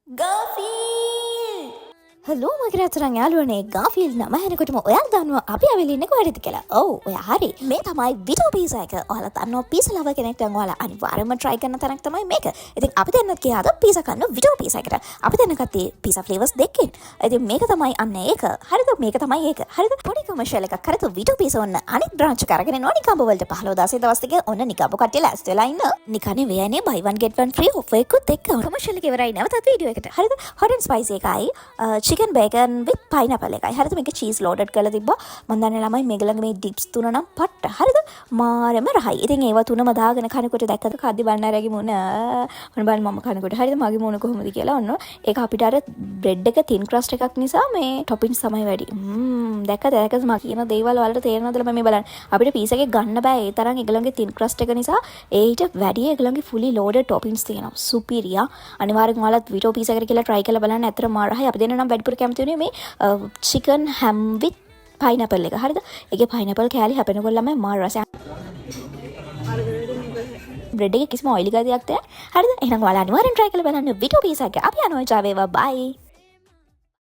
Garfield! Hello මගේ රත්තරන් යාළුවනේ ගාෆීල්ඩ් නම ඇහෙනකොටම ඔයාලා දන්නවා අපි ආවෙල ඉන්නේ කොහෙද කියලා. ඔව් ඔයා හරි. මේ තමයි විඩෝ පීසා එක. ඔයාලා දන්නවා පීසා ලවර් කෙනෙක් නම් ඔයාලා අනිවාර්යයෙන්ම try කරන තැනක් තමයි මේක. ඉතින් අපි දෙන්නත් ගියාද පීසා කන්න විඩෝ පීසා එකට. අපි දෙන්න ගත්තේ පීසා ෆ්ලේවර්ස් දෙකකින්. ඉතින් මේක තමයි අන්න ඒක. හරිද? මේක තමයි ඒක. හරිද? පොඩි කොමර්ෂල් එකක් කරත් විඩෝ පීසා ඔන්න අනිත් බ්‍රාන්ච් එක අරගෙන එනවා නිකම්බ වලට 15 දවස් දෙක ඔන්න නිකම්බ කට්ටිය ලෑස්ති වෙලා ඉන්න. නිකන්නේ වෙයනේ buy one get one free offer එකකුත් එක්ක කොමර්ෂල් එක ඉවරයි නැවතත් වීඩියෝ එකට. හරිද? hot and spicy එකයි chicken bacon with pineapple එකයි. හරිද? මේක cheese loaded කරලා තිබ්බා. මම දන්නේ ළමයි මේක ළඟ මේ dips තුන නම් පට්ට. හරිද? මාරම රහයි. ඉතින් ඒවා තුනම දාගෙන කනකොට දැක්කද කද්දි බණ්ණාරයාගේ මුණ. මොන බලන්න මම කනකොට හරිද මගේ මුණ කොහොමද කියලා ඔන්න. ඒක අපිට අර bread එක thin crust එකක් නිසා මේ toppings තමයි වැඩි. දැක්කද මම කියන දේවල් වලට තේරෙනවද මේ බලන්න. අපිට පීස් එකේ ගන්න බෑ ඒ තරම් ඒගොල්ලන්ගේ thin crust එක නිසා ඒට වැඩි ඒගොල්ලන්ගේ fully loaded toppings තියෙනවා. superior. අනිවාර්යෙන් ඔයාලත් විඩෝ පීස් එකකට කියලා try කරලා බලන්න. ඇත්තට මාරහයි. අපි දෙන්න නම් වැඩිපුර කැමති උනේ මේ chicken ham with pineapple එක. හරිද? ඒකේ pineapple කෑලි හැපෙනකොට ළමයි මාර රසයක්. bread එකේ කිසිම oily ගතියක් නැහැ. හරිද? එහෙනම් ඔයාලා අනිවාර්යෙන් try කරලා බලන්න විඩෝ පීසා එක. අපි යනවා ජාවේවා. bye.